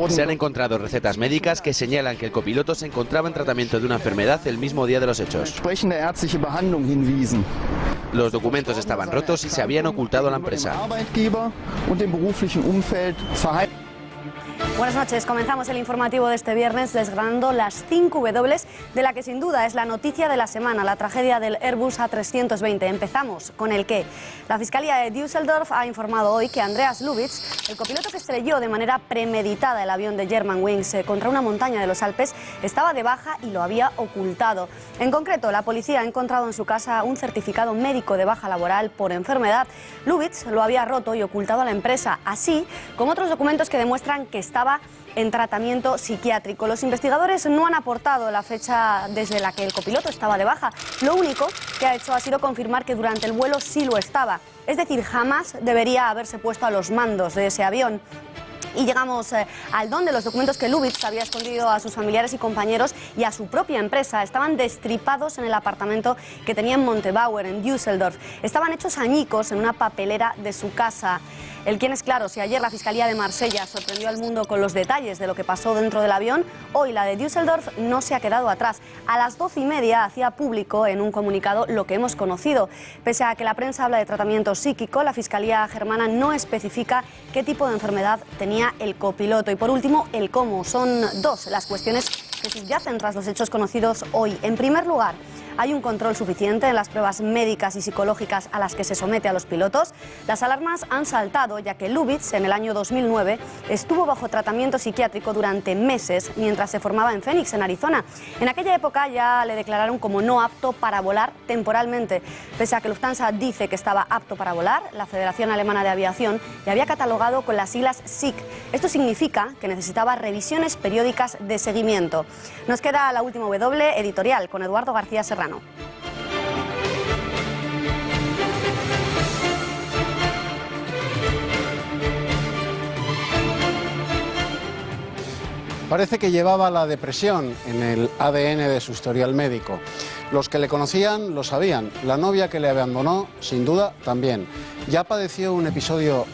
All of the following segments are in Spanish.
Se han encontrado recetas médicas que señalan que el copiloto se encontraba en tratamiento de una enfermedad el mismo día de los hechos. Los documentos estaban rotos y se habían ocultado a la empresa. Buenas noches, comenzamos el informativo de este viernes desgranando las 5 W de la que sin duda es la noticia de la semana, la tragedia del Airbus A320. Empezamos con el qué. La Fiscalía de Düsseldorf ha informado hoy que Andreas Lubitz, el copiloto que estrelló de manera premeditada el avión de Germanwings contra una montaña de los Alpes, estaba de baja y lo había ocultado. En concreto, la policía ha encontrado en su casa un certificado médico de baja laboral por enfermedad. Lubitz lo había roto y ocultado a la empresa, así como otros documentos que demuestran que estaba en tratamiento psiquiátrico. Los investigadores no han aportado la fecha desde la que el copiloto estaba de baja. Lo único que ha hecho ha sido confirmar que durante el vuelo sí lo estaba. Es decir, jamás debería haberse puesto a los mandos de ese avión. Y llegamos al don de los documentos que Lubitz había escondido a sus familiares y compañeros y a su propia empresa. Estaban destripados en el apartamento que tenía en Montabaur, en Düsseldorf. Estaban hechos añicos en una papelera de su casa. El quién es claro, si ayer la Fiscalía de Marsella sorprendió al mundo con los detalles de lo que pasó dentro del avión, hoy la de Düsseldorf no se ha quedado atrás. A las 12:30 hacía público en un comunicado lo que hemos conocido. Pese a que la prensa habla de tratamiento psíquico, la Fiscalía germana no especifica qué tipo de enfermedad tenía el copiloto. Y por último, el cómo. Son dos las cuestiones que subyacen tras los hechos conocidos hoy. En primer lugar, ¿hay un control suficiente en las pruebas médicas y psicológicas a las que se somete a los pilotos? Las alarmas han saltado ya que Lubitz en el año 2009 estuvo bajo tratamiento psiquiátrico durante meses mientras se formaba en Phoenix, en Arizona. En aquella época ya le declararon como no apto para volar temporalmente. Pese a que Lufthansa dice que estaba apto para volar, la Federación Alemana de Aviación le había catalogado con las siglas SIC. Esto significa que necesitaba revisiones periódicas de seguimiento. Nos queda la última W, editorial, con Eduardo García Serrano. Parece que llevaba la depresión en el ADN de su historial médico. Los que le conocían lo sabían. La novia que le abandonó, sin duda, también. Ya padeció un episodio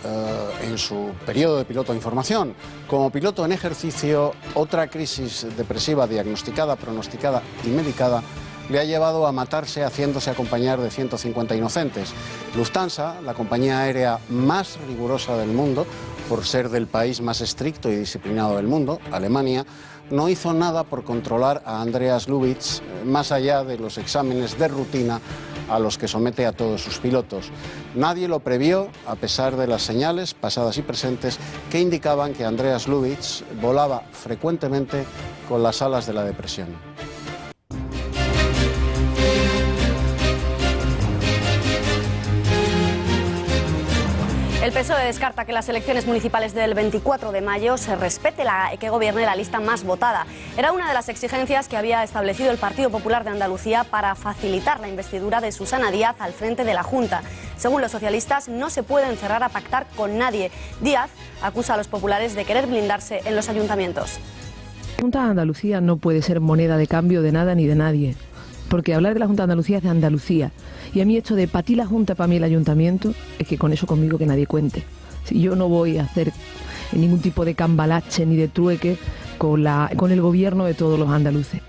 en su periodo de piloto en formación. Como piloto en ejercicio, otra crisis depresiva diagnosticada, pronosticada y medicada le ha llevado a matarse haciéndose acompañar de 150 inocentes. Lufthansa, la compañía aérea más rigurosa del mundo, por ser del país más estricto y disciplinado del mundo, Alemania, no hizo nada por controlar a Andreas Lubitz, más allá de los exámenes de rutina a los que somete a todos sus pilotos. Nadie lo previó, a pesar de las señales pasadas y presentes que indicaban que Andreas Lubitz volaba frecuentemente con las alas de la depresión. El PSOE descarta que las elecciones municipales del 24 de mayo se respete que gobierne la lista más votada. Era una de las exigencias que había establecido el Partido Popular de Andalucía para facilitar la investidura de Susana Díaz al frente de la Junta. Según los socialistas, no se puede encerrar a pactar con nadie. Díaz acusa a los populares de querer blindarse en los ayuntamientos. La Junta de Andalucía no puede ser moneda de cambio de nada ni de nadie. Porque hablar de la Junta de Andalucía es de Andalucía. Y a mí esto de para ti la Junta, para mí el Ayuntamiento, es que con eso conmigo que nadie cuente. Si yo no voy a hacer ningún tipo de cambalache ni de trueque con el gobierno de todos los andaluces.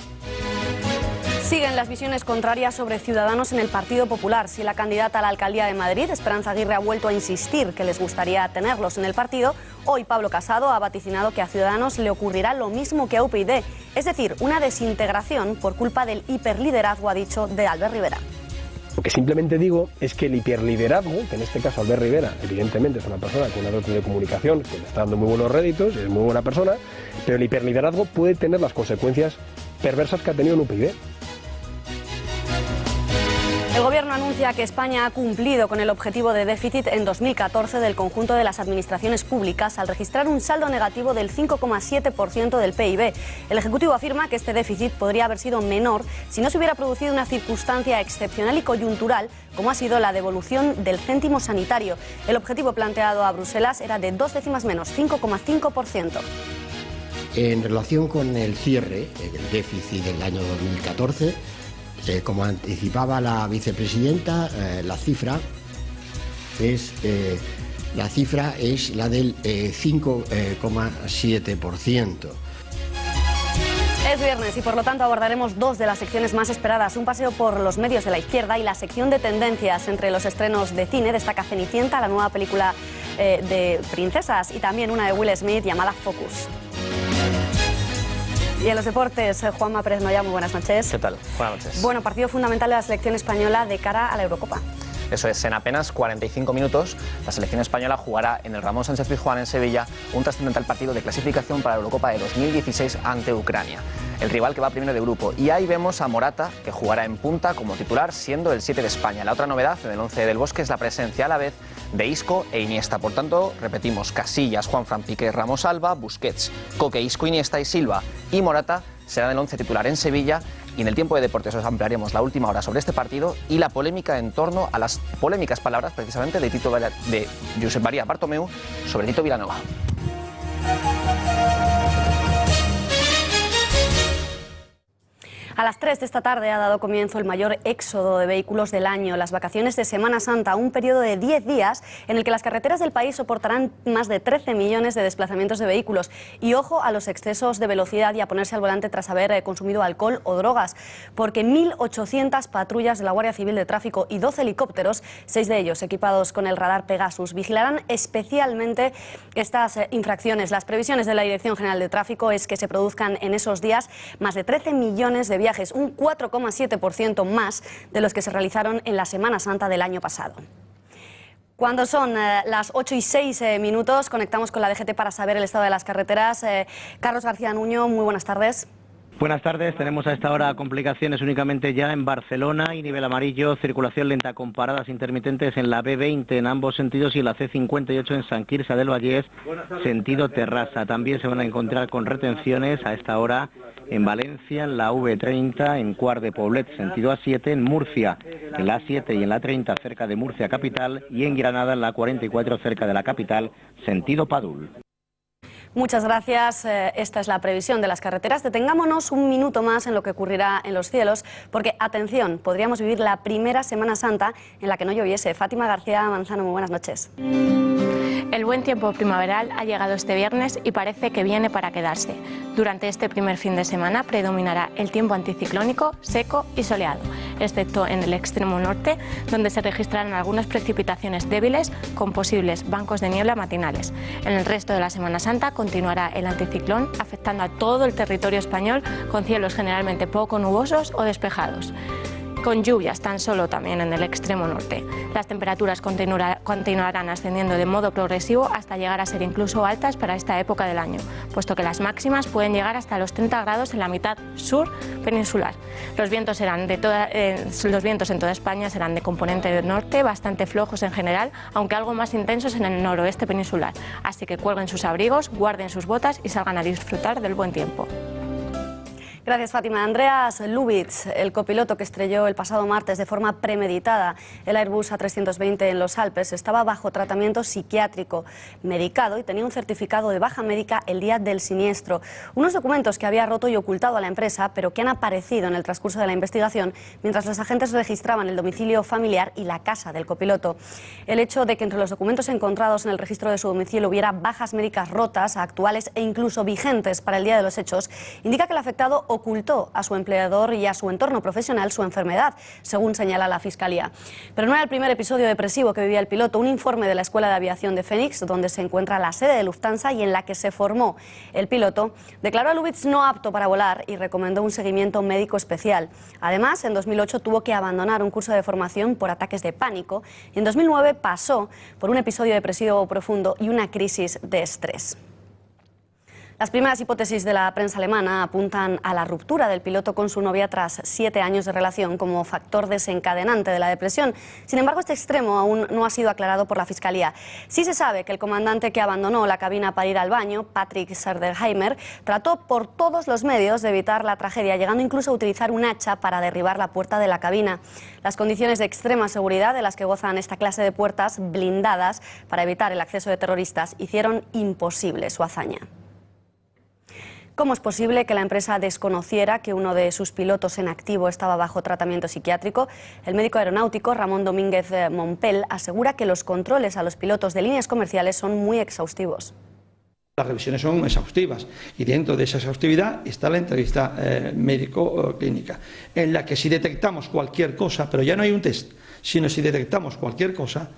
Siguen las visiones contrarias sobre Ciudadanos en el Partido Popular. Si la candidata a la alcaldía de Madrid, Esperanza Aguirre, ha vuelto a insistir que les gustaría tenerlos en el partido, hoy Pablo Casado ha vaticinado que a Ciudadanos le ocurrirá lo mismo que a UPyD, es decir, una desintegración por culpa del hiperliderazgo, ha dicho, de Albert Rivera. Lo que simplemente digo es que el hiperliderazgo, que en este caso Albert Rivera, evidentemente es una persona con una dote de comunicación que le está dando muy buenos réditos, es muy buena persona, pero el hiperliderazgo puede tener las consecuencias perversas que ha tenido en UPyD. El Gobierno anuncia que España ha cumplido con el objetivo de déficit en 2014 del conjunto de las administraciones públicas al registrar un saldo negativo del 5,7% del PIB. El Ejecutivo afirma que este déficit podría haber sido menor si no se hubiera producido una circunstancia excepcional y coyuntural como ha sido la devolución del céntimo sanitario. El objetivo planteado a Bruselas era de 2 décimas menos, 5,5%. En relación con el cierre del déficit del año 2014, como anticipaba la vicepresidenta, la cifra es la cifra es la del 5,7%. Es viernes y por lo tanto abordaremos dos de las secciones más esperadas, un paseo por los medios de la izquierda y la sección de tendencias. Entre los estrenos de cine destaca Cenicienta, la nueva película de princesas, y también una de Will Smith llamada Focus. Y en los deportes, Juanma Pérez Noya, muy buenas noches. ¿Qué tal? Buenas noches. Bueno, partido fundamental de la selección española de cara a la Eurocopa. Eso es, en apenas 45 minutos la selección española jugará en el Ramón Sánchez Pizjuán en Sevilla un trascendental partido de clasificación para la Eurocopa de 2016 ante Ucrania, el rival que va primero de grupo. Y ahí vemos a Morata, que jugará en punta como titular, siendo el 7 de España. La otra novedad en el 11 del Bosque es la presencia a la vez de Isco e Iniesta. Por tanto, repetimos, Casillas, Juanfran, Piqué, Ramos, Alba, Busquets, Coque, Isco, Iniesta y Silva y Morata serán el 11 titular en Sevilla. Y en el tiempo de deportes os ampliaremos la última hora sobre este partido y la polémica en torno a las polémicas palabras precisamente de Josep María Bartomeu sobre Tito Vilanova. A las 3 de esta tarde ha dado comienzo el mayor éxodo de vehículos del año, las vacaciones de Semana Santa, un periodo de 10 días en el que las carreteras del país soportarán más de 13 millones de desplazamientos de vehículos. Y ojo a los excesos de velocidad y a ponerse al volante tras haber consumido alcohol o drogas, porque 1.800 patrullas de la Guardia Civil de Tráfico y 12 helicópteros, 6 de ellos equipados con el radar Pegasus, vigilarán especialmente estas infracciones. Las previsiones de la Dirección General de Tráfico es que se produzcan en esos días más de 13 millones de viajes, un 4,7% más de los que se realizaron en la Semana Santa del año pasado. Cuando son las 8:06 conectamos con la DGT para saber el estado de las carreteras. Carlos García Nuño, muy buenas tardes. Buenas tardes, tenemos a esta hora complicaciones únicamente ya en Barcelona y nivel amarillo, circulación lenta con paradas intermitentes en la B20 en ambos sentidos y en la C58 en Sant Quirze del Vallès, sentido Terrassa. También se van a encontrar con retenciones a esta hora en Valencia, en la V30, en Quart de Poblet, sentido A7, en Murcia, en la A7 y en la 30 cerca de Murcia capital y en Granada, en la 44 cerca de la capital, sentido Padul. Muchas gracias. Esta es la previsión de las carreteras. Detengámonos un minuto más en lo que ocurrirá en los cielos, porque, atención, podríamos vivir la primera Semana Santa en la que no lloviese. Fátima García Manzano, muy buenas noches. El buen tiempo primaveral ha llegado este viernes y parece que viene para quedarse. Durante este primer fin de semana predominará el tiempo anticiclónico, seco y soleado, excepto en el extremo norte, donde se registrarán algunas precipitaciones débiles con posibles bancos de niebla matinales. En el resto de la Semana Santa continuará el anticiclón afectando a todo el territorio español con cielos generalmente poco nubosos o despejados, con lluvias tan solo también en el extremo norte. Las temperaturas continuarán ascendiendo de modo progresivo hasta llegar a ser incluso altas para esta época del año, puesto que las máximas pueden llegar hasta los 30 grados en la mitad sur peninsular. Los vientos en toda España serán de componente del norte, bastante flojos en general, aunque algo más intensos en el noroeste peninsular. Así que cuelguen sus abrigos, guarden sus botas y salgan a disfrutar del buen tiempo. Gracias, Fátima. Andreas Lubitz, el copiloto que estrelló el pasado martes de forma premeditada el Airbus A320 en los Alpes, estaba bajo tratamiento psiquiátrico, medicado y tenía un certificado de baja médica el día del siniestro. Unos documentos que había roto y ocultado a la empresa, pero que han aparecido en el transcurso de la investigación mientras los agentes registraban el domicilio familiar y la casa del copiloto. El hecho de que entre los documentos encontrados en el registro de su domicilio hubiera bajas médicas rotas, actuales e incluso vigentes para el día de los hechos, indica que el afectado ocultó a su empleador y a su entorno profesional su enfermedad, según señala la Fiscalía. Pero no era el primer episodio depresivo que vivía el piloto. Un informe de la Escuela de Aviación de Phoenix, donde se encuentra la sede de Lufthansa y en la que se formó el piloto, declaró a Lubitz no apto para volar y recomendó un seguimiento médico especial. Además, en 2008 tuvo que abandonar un curso de formación por ataques de pánico y en 2009 pasó por un episodio depresivo profundo y una crisis de estrés. Las primeras hipótesis de la prensa alemana apuntan a la ruptura del piloto con su novia tras 7 años de relación como factor desencadenante de la depresión. Sin embargo, este extremo aún no ha sido aclarado por la Fiscalía. Sí se sabe que el comandante que abandonó la cabina para ir al baño, Patrick Serderheimer, trató por todos los medios de evitar la tragedia, llegando incluso a utilizar un hacha para derribar la puerta de la cabina. Las condiciones de extrema seguridad de las que gozan esta clase de puertas blindadas para evitar el acceso de terroristas hicieron imposible su hazaña. ¿Cómo es posible que la empresa desconociera que uno de sus pilotos en activo estaba bajo tratamiento psiquiátrico? El médico aeronáutico Ramón Domínguez Mompel asegura que los controles a los pilotos de líneas comerciales son muy exhaustivos. Las revisiones son exhaustivas y dentro de esa exhaustividad está la entrevista médico-clínica, en la que si detectamos cualquier cosa, pero ya no hay un test, sino si detectamos cualquier cosa,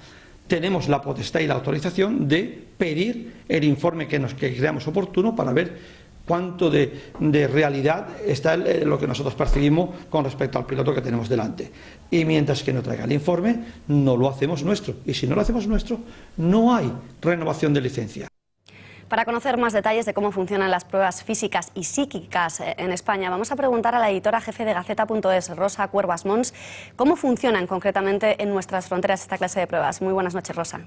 tenemos la potestad y la autorización de pedir el informe que creamos oportuno para ver cuánto de realidad está lo que nosotros percibimos con respecto al piloto que tenemos delante. Y mientras que no traiga el informe, no lo hacemos nuestro. Y si no lo hacemos nuestro, no hay renovación de licencia. Para conocer más detalles de cómo funcionan las pruebas físicas y psíquicas en España, vamos a preguntar a la editora jefe de Gaceta.es, Rosa Cuervas Mons, cómo funcionan concretamente en nuestras fronteras esta clase de pruebas. Muy buenas noches, Rosa.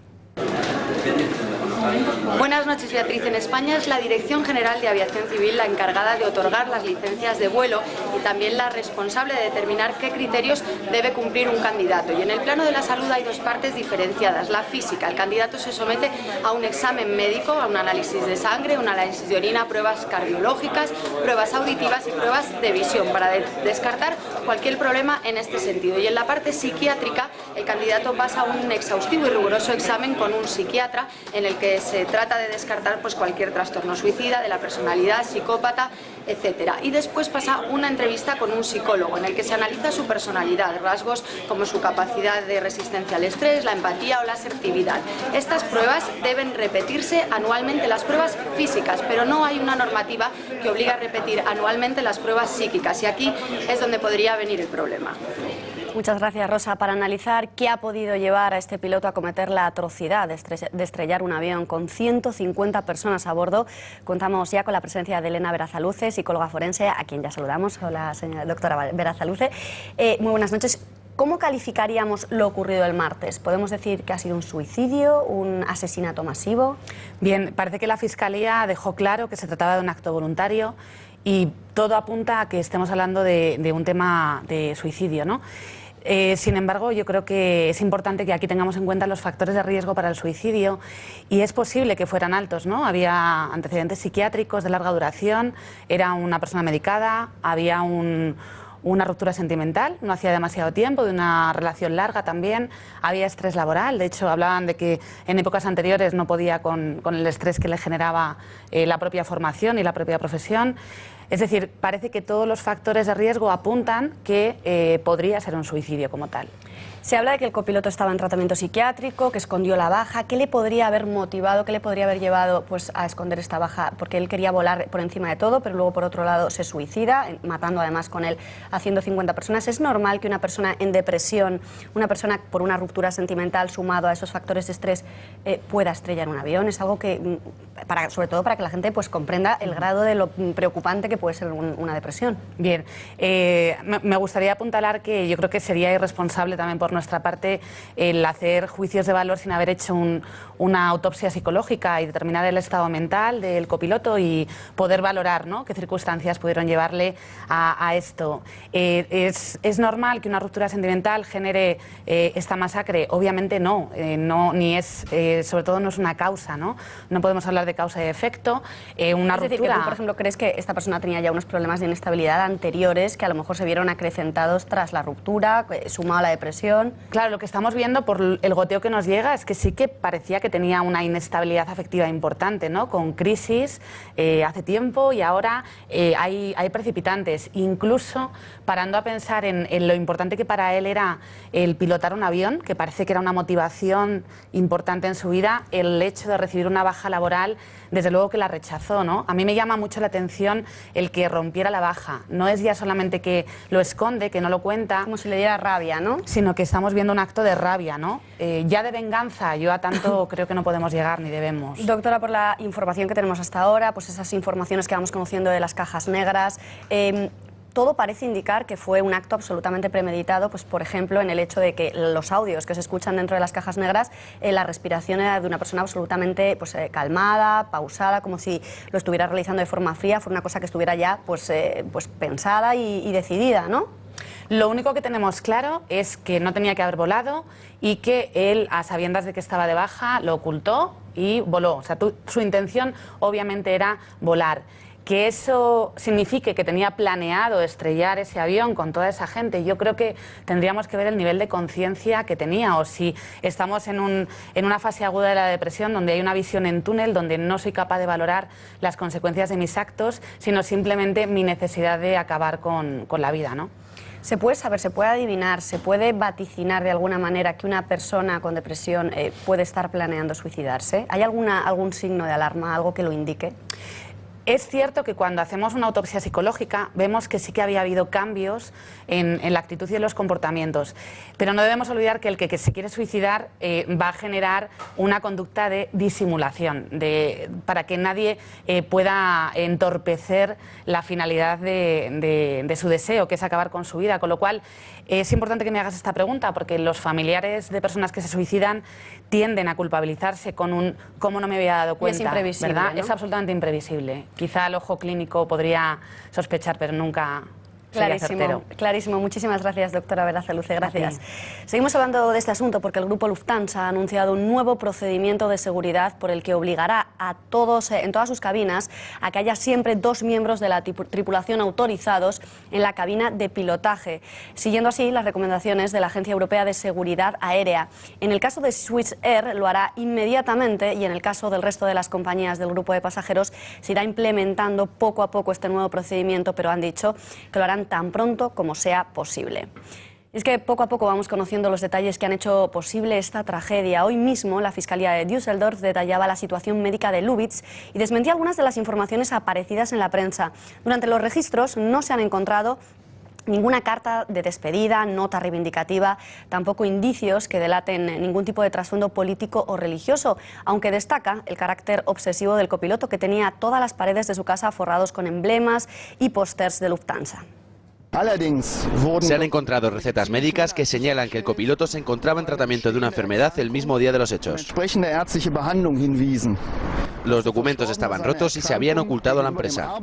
Buenas noches, Beatriz. En España es la Dirección General de Aviación Civil la encargada de otorgar las licencias de vuelo y también la responsable de determinar qué criterios debe cumplir un candidato. Y en el plano de la salud hay dos partes diferenciadas. La física, el candidato se somete a un examen médico, a un análisis de sangre, un análisis de orina, pruebas cardiológicas, pruebas auditivas y pruebas de visión para descartar cualquier problema en este sentido. Y en la parte psiquiátrica, el candidato pasa un exhaustivo y riguroso examen con un psiquiatra en el que se trata de descartar pues cualquier trastorno suicida, de la personalidad, psicópata, etcétera. Y después pasa una entrevista con un psicólogo en el que se analiza su personalidad, rasgos como su capacidad de resistencia al estrés, la empatía o la asertividad. Estas pruebas deben repetirse anualmente, las pruebas físicas, pero no hay una normativa que obliga a repetir anualmente las pruebas psíquicas y aquí es donde podría venir el problema. Muchas gracias, Rosa. Para analizar qué ha podido llevar a este piloto a cometer la atrocidad de estrellar un avión con 150 personas a bordo, contamos ya con la presencia de Elena Berazaluze, psicóloga forense, a quien ya saludamos. Hola, señora doctora Berazaluze. Muy buenas noches. ¿Cómo calificaríamos lo ocurrido el martes? ¿Podemos decir que ha sido un suicidio, un asesinato masivo? Bien, parece que la Fiscalía dejó claro que se trataba de un acto voluntario y todo apunta a que estemos hablando de un tema de suicidio, ¿no? Sin embargo, yo creo que es importante que aquí tengamos en cuenta los factores de riesgo para el suicidio y es posible que fueran altos, ¿no? Había antecedentes psiquiátricos de larga duración, era una persona medicada, había una ruptura sentimental, no hacía demasiado tiempo, de una relación larga también, había estrés laboral, de hecho hablaban de que en épocas anteriores no podía con el estrés que le generaba la propia formación y la propia profesión. Es decir, parece que todos los factores de riesgo apuntan que podría ser un suicidio como tal. Se habla de que el copiloto estaba en tratamiento psiquiátrico, que escondió la baja. ¿Qué le podría haber motivado, qué le podría haber llevado pues, a esconder esta baja? Porque él quería volar por encima de todo, pero luego por otro lado se suicida, matando además con él a 150 personas. ¿Es normal que una persona en depresión, una persona por una ruptura sentimental sumado a esos factores de estrés pueda estrellar un avión? Es algo que, sobre todo para que la gente pues, comprenda el grado de lo preocupante que puede ser una depresión. Bien, me gustaría apuntalar que yo creo que sería irresponsable también por nuestra parte el hacer juicios de valor sin haber hecho una autopsia psicológica y determinar el estado mental del copiloto y poder valorar, ¿no?, qué circunstancias pudieron llevarle a esto. ¿Es normal que una ruptura sentimental genere esta masacre? Obviamente no, ni es, sobre todo no es una causa, ¿no? No podemos hablar de causa y efecto. Una decir, que tú, por ejemplo, ¿crees que esta persona tenía ya unos problemas de inestabilidad anteriores que a lo mejor se vieron acrecentados tras la ruptura, sumado a la depresión? Claro, lo que estamos viendo por el goteo que nos llega es que sí que parecía que tenía una inestabilidad afectiva importante, ¿no?, con crisis hace tiempo y ahora hay precipitantes. Incluso parando a pensar en lo importante que para él era el pilotar un avión, que parece que era una motivación importante en su vida, el hecho de recibir una baja laboral, desde luego que la rechazó, ¿no? A mí me llama mucho la atención el que rompiera la baja. No es ya solamente que lo esconde, que no lo cuenta. Como si le diera rabia, ¿no? Sino que estamos viendo un acto de rabia, ¿no? Ya de venganza, yo a tanto creo que no podemos llegar ni debemos. Doctora, por la información que tenemos hasta ahora, pues esas informaciones que vamos conociendo de las cajas negras, todo parece indicar que fue un acto absolutamente premeditado, pues por ejemplo en el hecho de que los audios que se escuchan dentro de las cajas negras, la respiración era de una persona absolutamente pues, calmada, pausada, como si lo estuviera realizando de forma fría, fue una cosa que estuviera ya pues pensada y decidida, ¿no? Lo único que tenemos claro es que no tenía que haber volado y que él, a sabiendas de que estaba de baja, lo ocultó y voló. O sea, su intención obviamente era volar. que eso signifique que tenía planeado estrellar ese avión con toda esa gente. Yo creo que tendríamos que ver el nivel de conciencia que tenía, o si estamos en una fase aguda de la depresión donde hay una visión en túnel, donde no soy capaz de valorar las consecuencias de mis actos, sino simplemente mi necesidad de acabar con la vida, ¿no? ¿Se puede saber, se puede adivinar, se puede vaticinar de alguna manera que una persona con depresión puede estar planeando suicidarse? ¿Hay algún signo de alarma, algo que lo indique? Es cierto que cuando hacemos una autopsia psicológica vemos que sí que había habido cambios en la actitud y en los comportamientos, pero no debemos olvidar que el que se quiere suicidar va a generar una conducta de disimulación, para que nadie pueda entorpecer la finalidad de su deseo, que es acabar con su vida, con lo cual es importante que me hagas esta pregunta, porque los familiares de personas que se suicidan tienden a culpabilizarse con un ¿cómo no me había dado cuenta? Y es imprevisible, ¿verdad? ¿no? Es absolutamente imprevisible. Quizá el ojo clínico podría sospechar, pero nunca sería certero. Clarísimo. Muchísimas gracias, doctora Berasaluce. Gracias. Seguimos hablando de este asunto porque el grupo Lufthansa ha anunciado un nuevo procedimiento de seguridad por el que obligará a todos, en todas sus cabinas, a que haya siempre 2 miembros de la tripulación autorizados en la cabina de pilotaje, siguiendo así las recomendaciones de la Agencia Europea de Seguridad Aérea. En el caso de Swiss Air lo hará inmediatamente, y en el caso del resto de las compañías del grupo de pasajeros se irá implementando poco a poco este nuevo procedimiento, pero han dicho que lo harán tan pronto como sea posible. Es que poco a poco vamos conociendo los detalles que han hecho posible esta tragedia. Hoy mismo la Fiscalía de Düsseldorf detallaba la situación médica de Lubitz y desmentía algunas de las informaciones aparecidas en la prensa. Durante los registros no se han encontrado ninguna carta de despedida, nota reivindicativa, tampoco indicios que delaten ningún tipo de trasfondo político o religioso, aunque destaca el carácter obsesivo del copiloto, que tenía todas las paredes de su casa forrados con emblemas y pósters de Lufthansa. Se han encontrado recetas médicas que señalan que el copiloto se encontraba en tratamiento de una enfermedad el mismo día de los hechos. Los documentos estaban rotos y se habían ocultado a la empresa.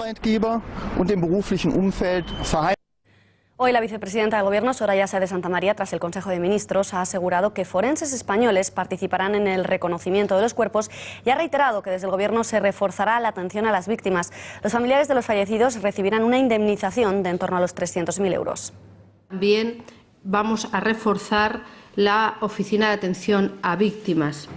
Hoy la vicepresidenta del Gobierno, Soraya Sáez de Santamaría, tras el Consejo de Ministros, ha asegurado que forenses españoles participarán en el reconocimiento de los cuerpos y ha reiterado que desde el Gobierno se reforzará la atención a las víctimas. Los familiares de los fallecidos recibirán una indemnización de en torno a los 300.000 euros. También vamos a reforzar la oficina de atención a víctimas.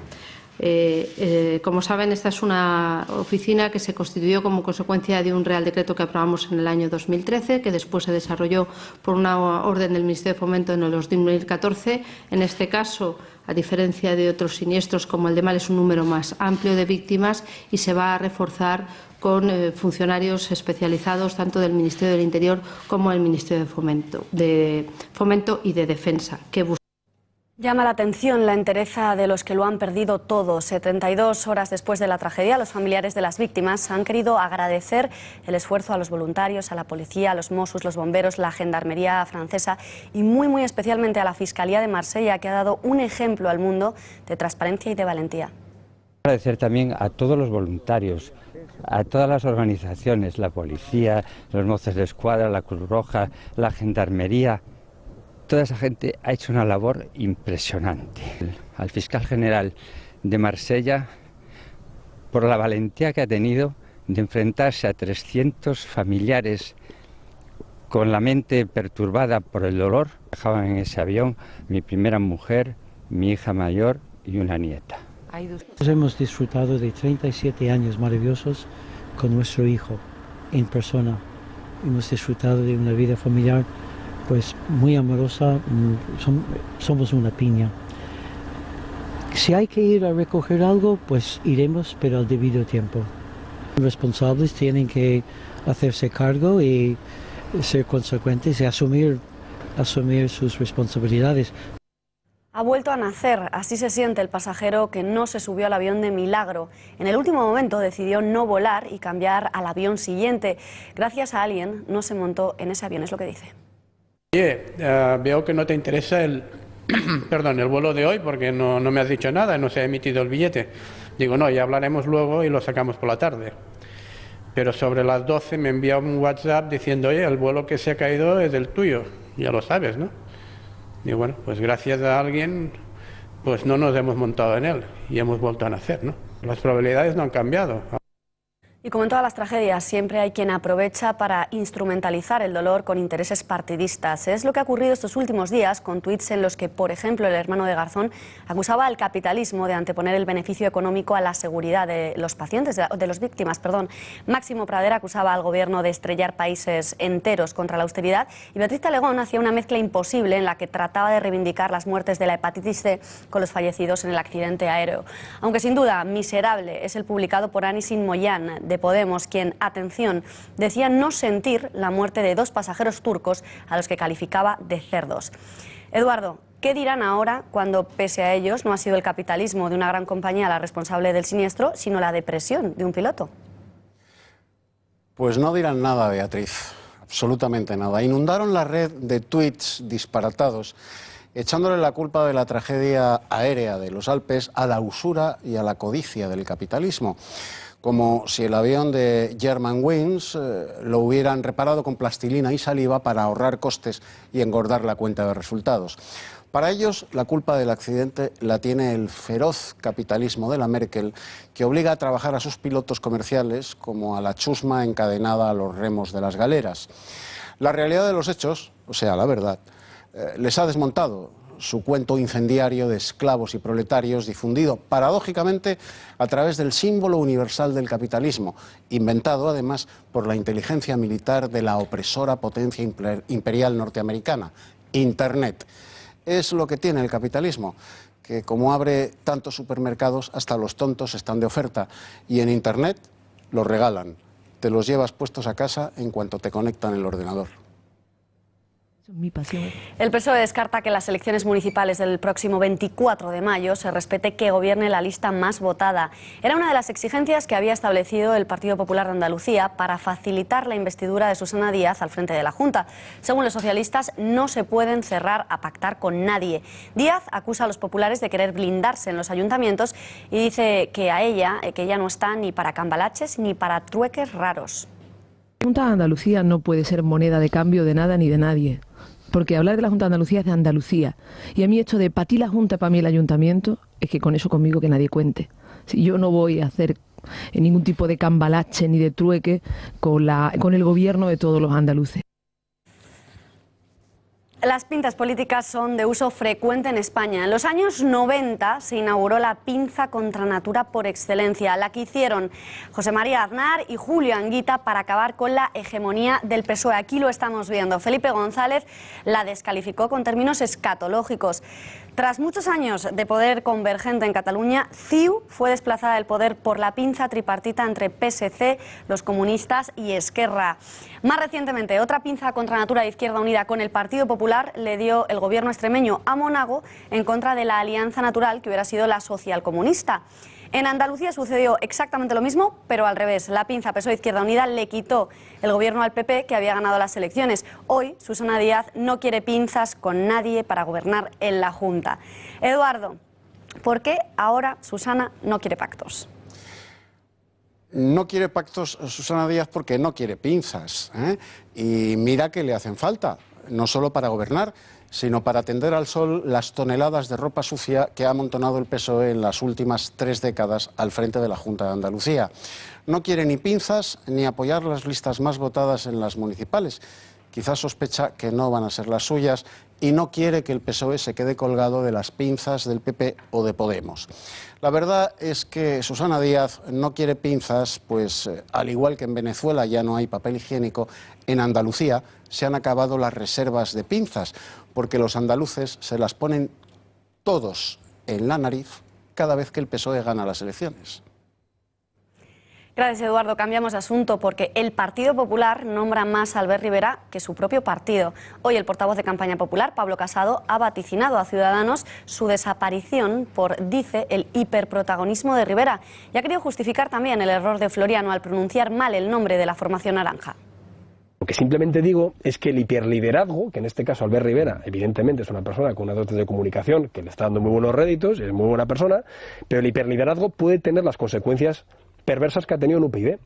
Como saben, esta es una oficina que se constituyó como consecuencia de un Real Decreto que aprobamos en el año 2013, que después se desarrolló por una orden del Ministerio de Fomento en el 2014. En este caso, a diferencia de otros siniestros como el de Mal, es un número más amplio de víctimas y se va a reforzar con funcionarios especializados tanto del Ministerio del Interior como del Ministerio de Fomento y de Defensa, que Llama la atención la entereza de los que lo han perdido todo. 72 horas después de la tragedia, los familiares de las víctimas han querido agradecer el esfuerzo a los voluntarios, a la policía, a los Mossos, los bomberos, la gendarmería francesa y muy especialmente a la Fiscalía de Marsella, que ha dado un ejemplo al mundo de transparencia y de valentía. Agradecer también a todos los voluntarios, a todas las organizaciones, la policía, los Mossos de Escuadra, la Cruz Roja, la gendarmería. Toda esa gente ha hecho una labor impresionante. Al fiscal general de Marsella, por la valentía que ha tenido de enfrentarse a 300 familiares con la mente perturbada por el dolor. Viajaban en ese avión mi primera mujer, mi hija mayor y una nieta. Hemos disfrutado de 37 años maravillosos con nuestro hijo en persona. Hemos disfrutado de una vida familiar pues muy amorosa, somos una piña. Si hay que ir a recoger algo, pues iremos, pero al debido tiempo. Los responsables tienen que hacerse cargo y ser consecuentes y asumir sus responsabilidades. Ha vuelto a nacer, así se siente el pasajero que no se subió al avión de milagro. En el último momento decidió no volar y cambiar al avión siguiente. Gracias a alguien no se montó en ese avión, es lo que dice. Oye, veo que no te interesa el vuelo de hoy porque no me has dicho nada, no se ha emitido el billete. Digo, no, ya hablaremos luego y lo sacamos por la tarde. Pero sobre las 12 me envía un WhatsApp diciendo, oye, el vuelo que se ha caído es el tuyo, ya lo sabes, ¿no? Digo, bueno, pues gracias a alguien, pues no nos hemos montado en él y hemos vuelto a nacer, ¿no? Las probabilidades no han cambiado. Y como en todas las tragedias, siempre hay quien aprovecha para instrumentalizar el dolor con intereses partidistas. Es lo que ha ocurrido estos últimos días con tuits en los que, por ejemplo, el hermano de Garzón acusaba al capitalismo de anteponer el beneficio económico a la seguridad de los pacientes, de las víctimas. Máximo Pradera acusaba al gobierno de estrellar países enteros contra la austeridad y Beatriz Talegón hacía una mezcla imposible en la que trataba de reivindicar las muertes de la hepatitis C con los fallecidos en el accidente aéreo. Aunque sin duda miserable es el publicado por Anisin Moyan de Podemos, quien, atención, decía no sentir la muerte de 2 pasajeros turcos a los que calificaba de cerdos. Eduardo, ¿qué dirán ahora cuando, pese a ellos, no ha sido el capitalismo de una gran compañía la responsable del siniestro, sino la depresión de un piloto? Pues no dirán nada, Beatriz, absolutamente nada. Inundaron la red de tuits disparatados, echándole la culpa de la tragedia aérea de los Alpes a la usura y a la codicia del capitalismo, como si el avión de Germanwings lo hubieran reparado con plastilina y saliva para ahorrar costes y engordar la cuenta de resultados. Para ellos, la culpa del accidente la tiene el feroz capitalismo de la Merkel, que obliga a trabajar a sus pilotos comerciales como a la chusma encadenada a los remos de las galeras. La realidad de los hechos, o sea, la verdad, les ha desmontado su cuento incendiario de esclavos y proletarios difundido paradójicamente a través del símbolo universal del capitalismo, inventado además por la inteligencia militar de la opresora potencia imperial norteamericana, Internet. Es lo que tiene el capitalismo, que como abre tantos supermercados, hasta los tontos están de oferta y en Internet los regalan, te los llevas puestos a casa en cuanto te conectan el ordenador. Mi pasión. El PSOE descarta que en las elecciones municipales del próximo 24 de mayo se respete que gobierne la lista más votada. Era una de las exigencias que había establecido el Partido Popular de Andalucía para facilitar la investidura de Susana Díaz al frente de la Junta. Según los socialistas, no se pueden cerrar a pactar con nadie. Díaz acusa a los populares de querer blindarse en los ayuntamientos y dice que ella no está ni para cambalaches ni para trueques raros. La Junta de Andalucía no puede ser moneda de cambio de nada ni de nadie. Porque hablar de la Junta de Andalucía es de Andalucía. Y a mí esto de para ti la Junta, para mí el Ayuntamiento, es que con eso conmigo que nadie cuente. Si yo no voy a hacer ningún tipo de cambalache ni de trueque con el gobierno de todos los andaluces. Las pinzas políticas son de uso frecuente en España. En los años 90 se inauguró la pinza contra natura por excelencia, la que hicieron José María Aznar y Julio Anguita para acabar con la hegemonía del PSOE. Aquí lo estamos viendo. Felipe González la descalificó con términos escatológicos. Tras muchos años de poder convergente en Cataluña, CiU fue desplazada del poder por la pinza tripartita entre PSC, los comunistas y Esquerra. Más recientemente, otra pinza contra natura de Izquierda Unida con el Partido Popular le dio el gobierno extremeño a Monago en contra de la alianza natural que hubiera sido la socialcomunista. En Andalucía sucedió exactamente lo mismo, pero al revés. La pinza PSOE-Izquierda Unida le quitó el gobierno al PP, que había ganado las elecciones. Hoy, Susana Díaz no quiere pinzas con nadie para gobernar en la Junta. Eduardo, ¿por qué ahora Susana no quiere pactos? No quiere pactos Susana Díaz porque no quiere pinzas, ¿eh? Y mira que le hacen falta, no solo para gobernar, sino para tender al sol las toneladas de ropa sucia que ha amontonado el PSOE en las últimas 3 décadas al frente de la Junta de Andalucía. No quiere ni pinzas ni apoyar las listas más votadas en las municipales. Quizás sospecha que no van a ser las suyas y no quiere que el PSOE se quede colgado de las pinzas del PP o de Podemos. La verdad es que Susana Díaz no quiere pinzas, pues al igual que en Venezuela ya no hay papel higiénico, en Andalucía se han acabado las reservas de pinzas, porque los andaluces se las ponen todos en la nariz cada vez que el PSOE gana las elecciones. Gracias, Eduardo. Cambiamos de asunto porque el Partido Popular nombra más a Albert Rivera que su propio partido. Hoy el portavoz de Campaña Popular, Pablo Casado, ha vaticinado a Ciudadanos su desaparición por, dice, el hiperprotagonismo de Rivera y ha querido justificar también el error de Floriano al pronunciar mal el nombre de la formación naranja. Lo que simplemente digo es que el hiperliderazgo, que en este caso Albert Rivera evidentemente es una persona con una dote de comunicación que le está dando muy buenos réditos, es muy buena persona, pero el hiperliderazgo puede tener las consecuencias perversas que ha tenido en UPyD.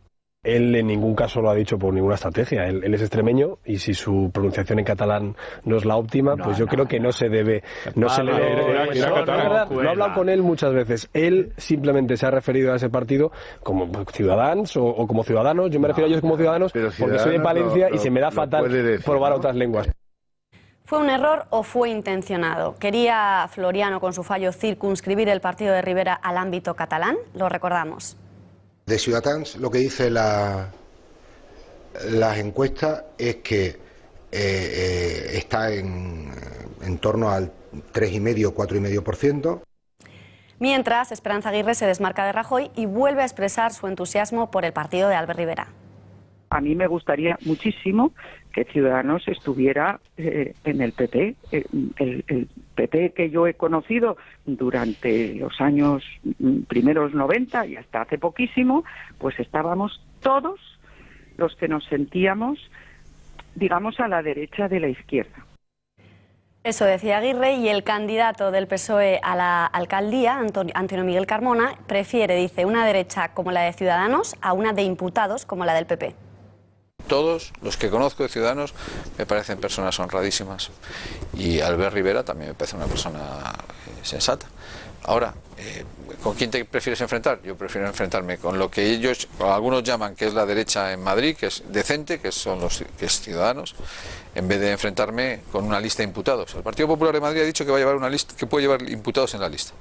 él en ningún caso lo ha dicho por ninguna estrategia. Él es extremeño y si su pronunciación en catalán no es la óptima, pues yo creo que no se debe... No se le debe... Lo he hablado con él muchas veces. Él simplemente se ha referido a ese partido como Ciudadanos o como Ciudadanos. Yo me refiero a ellos como Ciudadanos porque soy de Palencia y se me da fatal probar otras lenguas. ¿Fue un error o fue intencionado? ¿Quería Floriano con su fallo circunscribir el partido de Rivera al ámbito catalán? Lo recordamos. De Ciudadanos lo que dice las encuestas es que está en torno al 3,5, 4,5%. Mientras, Esperanza Aguirre se desmarca de Rajoy y vuelve a expresar su entusiasmo por el partido de Albert Rivera. A mí me gustaría muchísimo que Ciudadanos estuviera en el PP. El PP que yo he conocido durante los años primeros 90 y hasta hace poquísimo, pues estábamos todos los que nos sentíamos, digamos, a la derecha de la izquierda. Eso decía Aguirre, y el candidato del PSOE a la alcaldía, Antonio Miguel Carmona, prefiere, dice, una derecha como la de Ciudadanos a una de imputados como la del PP. Todos los que conozco de Ciudadanos me parecen personas honradísimas y Albert Rivera también me parece una persona sensata. Ahora, ¿con quién te prefieres enfrentar? Yo prefiero enfrentarme con lo que algunos llaman que es la derecha en Madrid, que es decente, que es Ciudadanos, en vez de enfrentarme con una lista de imputados. El Partido Popular de Madrid ha dicho que va a llevar una lista, que puede llevar imputados en la lista.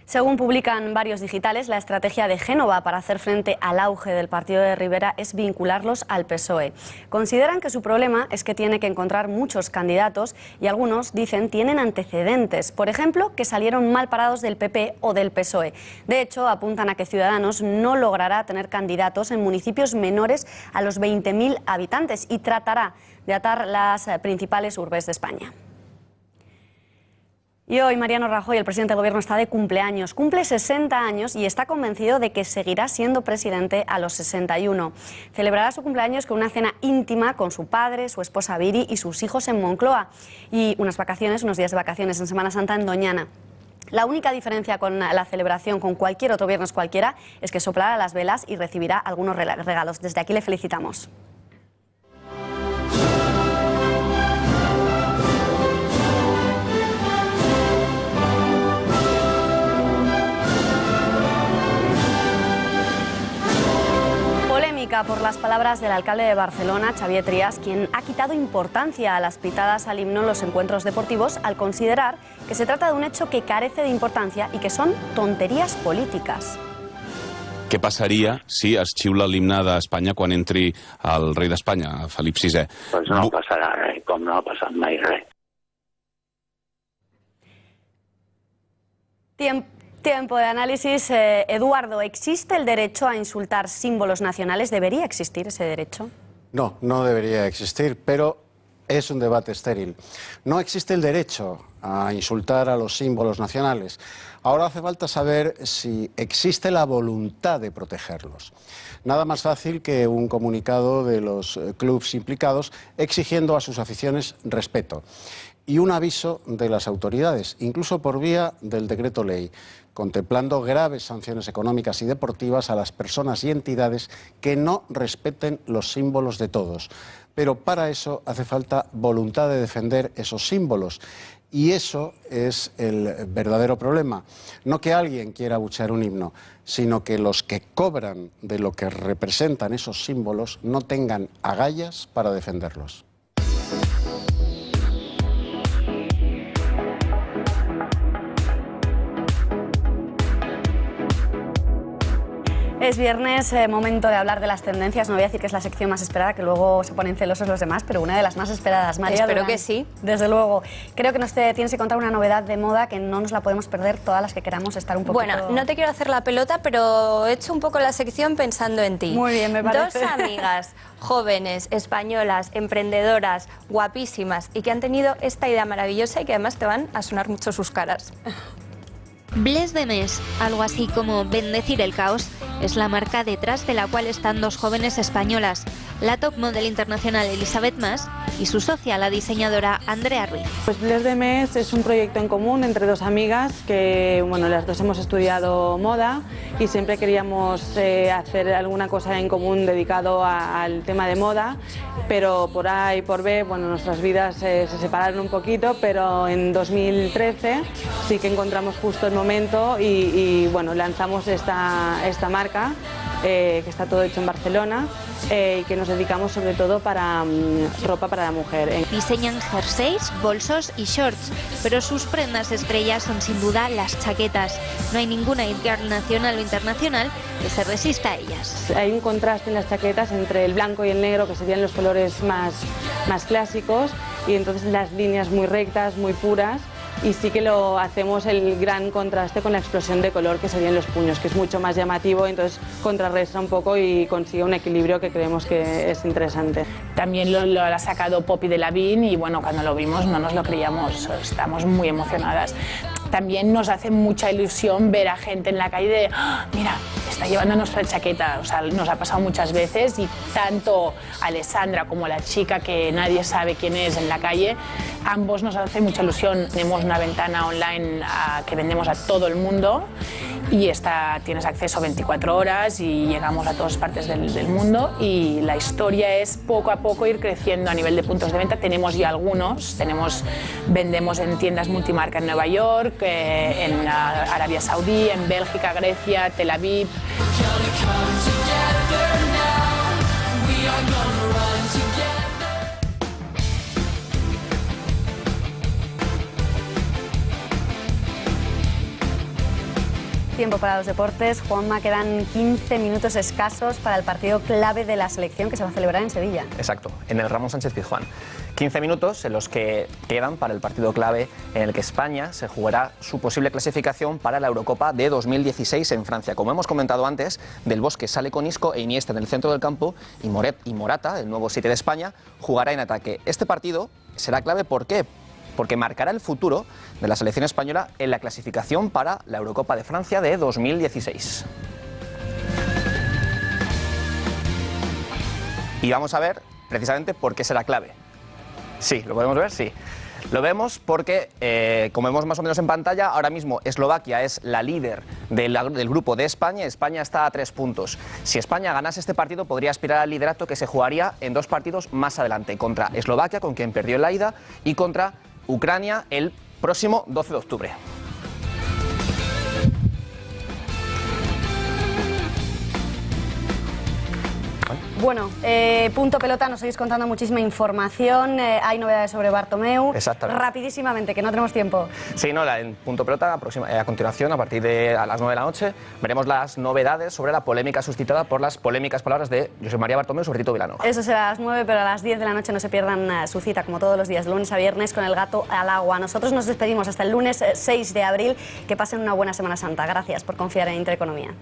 Según publican varios digitales, la estrategia de Génova para hacer frente al auge del partido de Rivera es vincularlos al PSOE. Consideran que su problema es que tiene que encontrar muchos candidatos y algunos dicen tienen antecedentes, por ejemplo, que salieron mal parados del PP o del PSOE. De hecho, apuntan a que Ciudadanos no logrará tener candidatos en municipios menores a los 20.000 habitantes y tratará de atar las principales urbes de España. Y hoy Mariano Rajoy, el presidente del Gobierno, está de cumpleaños. Cumple 60 años y está convencido de que seguirá siendo presidente a los 61. Celebrará su cumpleaños con una cena íntima con su padre, su esposa Viri y sus hijos en Moncloa. Y unos días de vacaciones en Semana Santa en Doñana. La única diferencia con la celebración con cualquier otro viernes cualquiera es que soplará las velas y recibirá algunos regalos. Desde aquí le felicitamos. Por las palabras del alcalde de Barcelona, Xavier Trias, quien ha quitado importancia a las pitadas al himno en los encuentros deportivos al considerar que se trata de un hecho que carece de importancia y que son tonterías políticas. Què passaria si es xiula l'himne d'Espanya quan entri el rei d'Espanya, Felip VI? Pues no passarà res, com no ha passat mai res. Tiempo de análisis. Eduardo, ¿existe el derecho a insultar símbolos nacionales? ¿Debería existir ese derecho? No, no debería existir, pero es un debate estéril. No existe el derecho a insultar a los símbolos nacionales. Ahora hace falta saber si existe la voluntad de protegerlos. Nada más fácil que un comunicado de los clubes implicados exigiendo a sus aficiones respeto y un aviso de las autoridades, incluso por vía del decreto ley, contemplando graves sanciones económicas y deportivas a las personas y entidades que no respeten los símbolos de todos. Pero para eso hace falta voluntad de defender esos símbolos. Y eso es el verdadero problema. No que alguien quiera abuchear un himno, sino que los que cobran de lo que representan esos símbolos no tengan agallas para defenderlos. Es viernes, momento de hablar de las tendencias. No voy a decir que es la sección más esperada, que luego se ponen celosos los demás, pero una de las más esperadas. María Espero Durán, que sí. Desde luego. Creo que nos tienes que contar una novedad de moda que no nos la podemos perder todas las que queramos estar un poquito... Bueno, no te quiero hacer la pelota, pero he hecho un poco la sección pensando en ti. Muy bien, me parece. Dos amigas jóvenes, españolas, emprendedoras, guapísimas y que han tenido esta idea maravillosa y que además te van a sonar mucho sus caras. Bless de Mes, algo así como bendecir el caos, es la marca detrás de la cual están dos jóvenes españolas. la top model internacional Elisabeth Mas y su socia, la diseñadora Andrea Ruiz. Pues Bless de Mes es un proyecto en común entre dos amigas que, bueno, las dos hemos estudiado moda y siempre queríamos hacer alguna cosa en común dedicado al tema de moda, pero por A y por B, bueno, nuestras vidas se separaron un poquito, pero en 2013 sí que encontramos justo el momento y bueno, lanzamos esta marca que está todo hecho en Barcelona y que nos dedicamos sobre todo para ropa para la mujer. Diseñan jerseys, bolsos y shorts, pero sus prendas estrellas son sin duda las chaquetas. No hay ninguna it-girl nacional o internacional que se resista a ellas. Hay un contraste en las chaquetas entre el blanco y el negro, que serían los colores más clásicos, y entonces las líneas muy rectas, muy puras. Y sí que lo hacemos el gran contraste con la explosión de color que serían los puños, que es mucho más llamativo, entonces contrarresta un poco y consigue un equilibrio que creemos que es interesante. También lo ha sacado Poppy Dell'Avena y bueno, cuando lo vimos no nos lo creíamos, estamos muy emocionadas. También nos hace mucha ilusión ver a gente en la calle de ¡oh, mira, está llevando nuestra chaqueta! O sea, nos ha pasado muchas veces y tanto Alessandra como la chica que nadie sabe quién es en la calle, ambos nos hace mucha ilusión. Tenemos una ventana online que vendemos a todo el mundo y tienes acceso 24 horas y llegamos a todas partes del mundo, y la historia es poco a poco ir creciendo a nivel de puntos de venta. Tenemos ya algunos, vendemos en tiendas multimarca en Nueva York, en Arabia Saudí, en Bélgica, Grecia, Tel Aviv. Tiempo para los deportes. Juanma, quedan 15 minutos escasos para el partido clave de la selección que se va a celebrar en Sevilla. Exacto, en el Ramón Sánchez Pizjuán. 15 minutos en los que quedan para el partido clave en el que España se jugará su posible clasificación para la Eurocopa de 2016 en Francia. Como hemos comentado antes, Del Bosque sale con Isco e Iniesta en el centro del campo y Morata, el nuevo 7 de España, jugará en ataque. Este partido será clave, ¿por qué? Porque marcará el futuro de la selección española en la clasificación para la Eurocopa de Francia de 2016. Y vamos a ver precisamente por qué será clave. Sí, ¿lo podemos ver? Sí. Lo vemos porque, como vemos más o menos en pantalla, ahora mismo Eslovaquia es la líder del grupo de España. España está a 3 puntos. Si España ganase este partido, podría aspirar al liderato, que se jugaría en 2 partidos más adelante, contra Eslovaquia, con quien perdió en la ida, y contra Ucrania el próximo 12 de octubre. Bueno, punto pelota, nos seguís contando muchísima información, hay novedades sobre Bartomeu. Exactamente. Rapidísimamente, que no tenemos tiempo. Sí, no, en punto pelota, a continuación, a partir de las 9 de la noche, veremos las novedades sobre la polémica suscitada por las polémicas palabras de José María Bartomeu sobre Tito Vilanova. Eso será a las 9, pero a las 10 de la noche no se pierdan su cita, como todos los días, de lunes a viernes, con El Gato al Agua. Nosotros nos despedimos hasta el lunes 6 de abril. Que pasen una buena Semana Santa. Gracias por confiar en Intereconomía.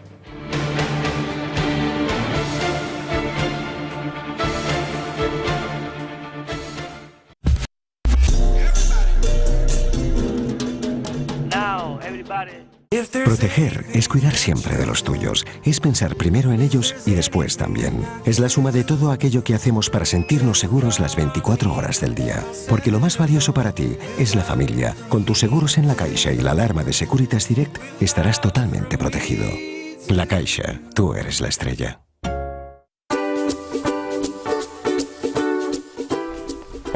Proteger es cuidar siempre de los tuyos, es pensar primero en ellos y después también. Es la suma de todo aquello que hacemos para sentirnos seguros las 24 horas del día. Porque lo más valioso para ti es la familia. Con tus seguros en La Caixa y la alarma de Securitas Direct estarás totalmente protegido. La Caixa, tú eres la estrella.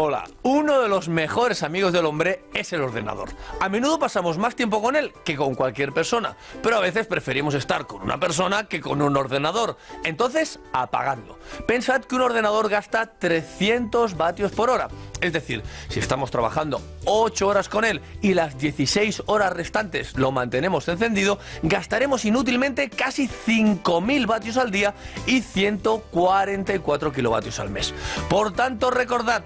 Hola, uno de los mejores amigos del hombre es el ordenador. A menudo pasamos más tiempo con él que con cualquier persona, pero a veces preferimos estar con una persona que con un ordenador. Entonces, apagadlo. Pensad que un ordenador gasta 300 vatios por hora. Es decir, si estamos trabajando 8 horas con él y las 16 horas restantes lo mantenemos encendido, gastaremos inútilmente casi 5.000 vatios al día y 144 kilovatios al mes. Por tanto, recordad,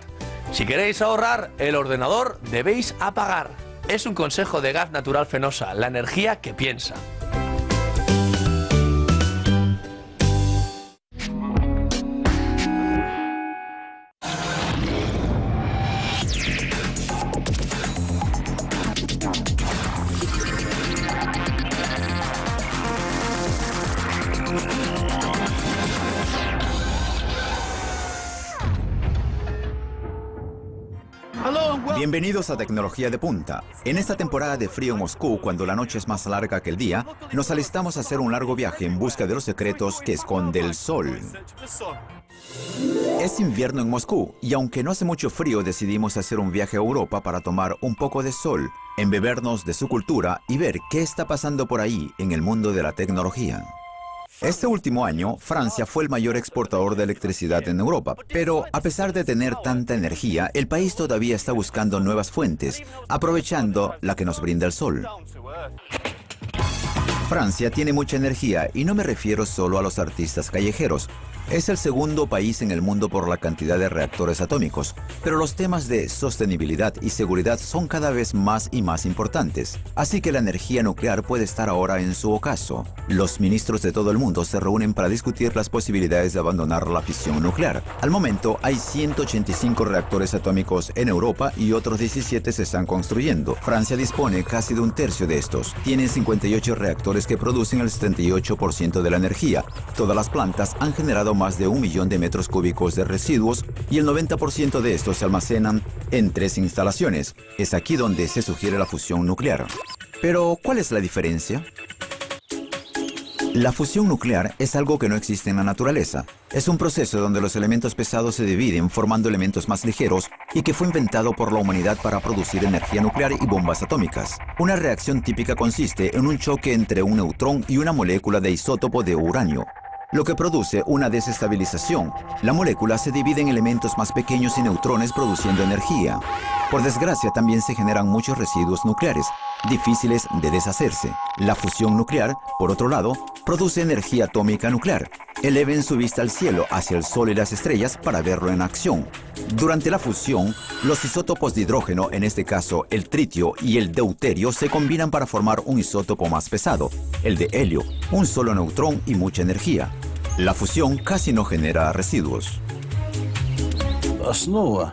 si queréis ahorrar el ordenador, debéis apagar. Es un consejo de Gas Natural Fenosa, la energía que piensa. Bienvenidos a Tecnología de Punta. En esta temporada de frío en Moscú, cuando la noche es más larga que el día, nos alistamos a hacer un largo viaje en busca de los secretos que esconde el sol. Es invierno en Moscú y aunque no hace mucho frío, decidimos hacer un viaje a Europa para tomar un poco de sol, embebernos de su cultura y ver qué está pasando por ahí en el mundo de la tecnología. Este último año, Francia fue el mayor exportador de electricidad en Europa, pero a pesar de tener tanta energía, el país todavía está buscando nuevas fuentes, aprovechando la que nos brinda el sol. Francia tiene mucha energía y no me refiero solo a los artistas callejeros. Es el segundo país en el mundo por la cantidad de reactores atómicos, pero los temas de sostenibilidad y seguridad son cada vez más y más importantes. Así que la energía nuclear puede estar ahora en su ocaso. Los ministros de todo el mundo se reúnen para discutir las posibilidades de abandonar la fisión nuclear. Al momento hay 185 reactores atómicos en Europa y otros 17 se están construyendo. Francia dispone casi de un tercio de estos. Tienen 58 reactores que producen el 78% de la energía. Todas las plantas han generado más de 1 millón de metros cúbicos de residuos y el 90% de estos se almacenan en 3 instalaciones. Es aquí donde se sugiere la fusión nuclear. Pero, ¿cuál es la diferencia? La fusión nuclear es algo que no existe en la naturaleza. Es un proceso donde los elementos pesados se dividen formando elementos más ligeros y que fue inventado por la humanidad para producir energía nuclear y bombas atómicas. Una reacción típica consiste en un choque entre un neutrón y una molécula de isótopo de uranio, lo que produce una desestabilización. La molécula se divide en elementos más pequeños y neutrones produciendo energía. Por desgracia, también se generan muchos residuos nucleares, difíciles de deshacerse. La fusión nuclear, por otro lado, produce energía atómica nuclear. Eleven su vista al cielo, hacia el sol y las estrellas, para verlo en acción. Durante la fusión, los isótopos de hidrógeno, en este caso el tritio y el deuterio, se combinan para formar un isótopo más pesado, el de helio, un solo neutrón y mucha energía. La fusión casi no genera residuos.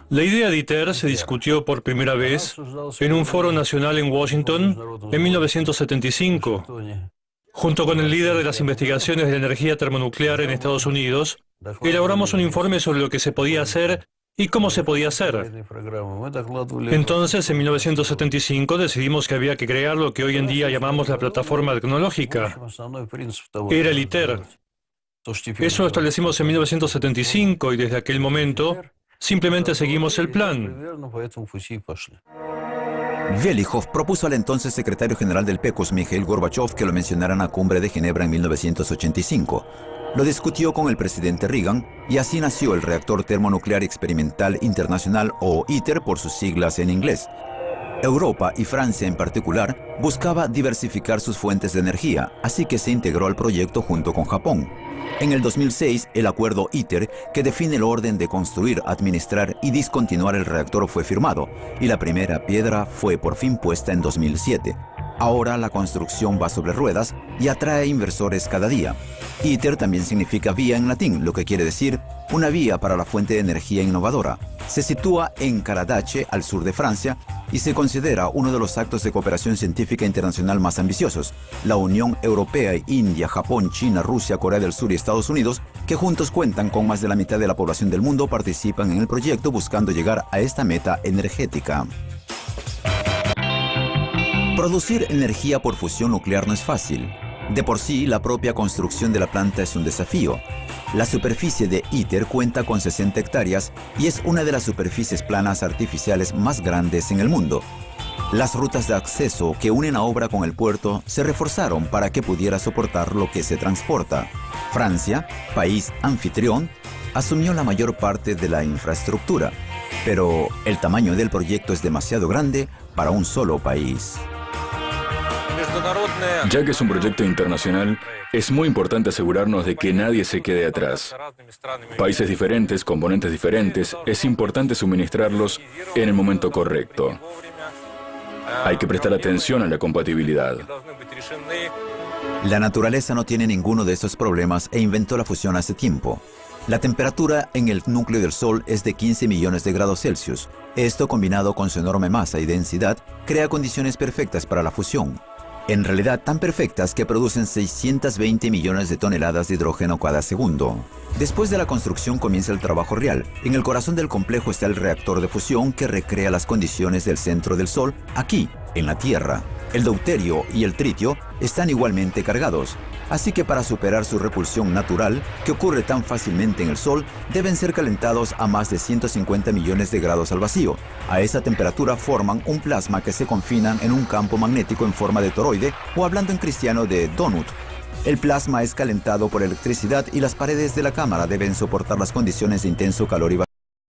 La idea de ITER se discutió por primera vez en un foro nacional en Washington en 1975. Junto con el líder de las investigaciones de energía termonuclear en Estados Unidos, elaboramos un informe sobre lo que se podía hacer y cómo se podía hacer. Entonces, en 1975, decidimos que había que crear lo que hoy en día llamamos la plataforma tecnológica. Era el ITER. Eso lo establecimos en 1975 y desde aquel momento simplemente seguimos el plan. Velihov propuso al entonces secretario general del PECOS, Mikhail Gorbachev, que lo mencionara en la cumbre de Ginebra en 1985. Lo discutió con el presidente Reagan y así nació el Reactor Termonuclear Experimental Internacional, o ITER por sus siglas en inglés. Europa, y Francia en particular, buscaba diversificar sus fuentes de energía, así que se integró al proyecto junto con Japón. En el 2006, el acuerdo ITER, que define el orden de construir, administrar y discontinuar el reactor, fue firmado, y la primera piedra fue por fin puesta en 2007. Ahora la construcción va sobre ruedas y atrae inversores cada día. ITER también significa vía en latín, lo que quiere decir una vía para la fuente de energía innovadora. Se sitúa en Karadache, al sur de Francia, y se considera uno de los actos de cooperación científica internacional más ambiciosos. La Unión Europea, India, Japón, China, Rusia, Corea del Sur y Estados Unidos, que juntos cuentan con más de la mitad de la población del mundo, participan en el proyecto buscando llegar a esta meta energética. Producir energía por fusión nuclear no es fácil. De por sí, la propia construcción de la planta es un desafío. La superficie de ITER cuenta con 60 hectáreas y es una de las superficies planas artificiales más grandes en el mundo. Las rutas de acceso que unen la obra con el puerto se reforzaron para que pudiera soportar lo que se transporta. Francia, país anfitrión, asumió la mayor parte de la infraestructura, pero el tamaño del proyecto es demasiado grande para un solo país. Ya que es un proyecto internacional, es muy importante asegurarnos de que nadie se quede atrás. Países diferentes, componentes diferentes, es importante suministrarlos en el momento correcto. Hay que prestar atención a la compatibilidad. La naturaleza no tiene ninguno de estos problemas e inventó la fusión hace tiempo. La temperatura en el núcleo del Sol es de 15 millones de grados Celsius. Esto, combinado con su enorme masa y densidad, crea condiciones perfectas para la fusión. en realidad tan perfectas que producen 620 millones de toneladas de hidrógeno cada segundo. Después de la construcción comienza el trabajo real. En el corazón del complejo está el reactor de fusión que recrea las condiciones del centro del Sol, aquí, en la Tierra. El deuterio y el tritio están igualmente cargados, así que para superar su repulsión natural, que ocurre tan fácilmente en el Sol, deben ser calentados a más de 150 millones de grados al vacío. A esa temperatura forman un plasma que se confinan en un campo magnético en forma de toroide, o hablando en cristiano de donut. El plasma es calentado por electricidad y las paredes de la cámara deben soportar las condiciones de intenso calor y vacío.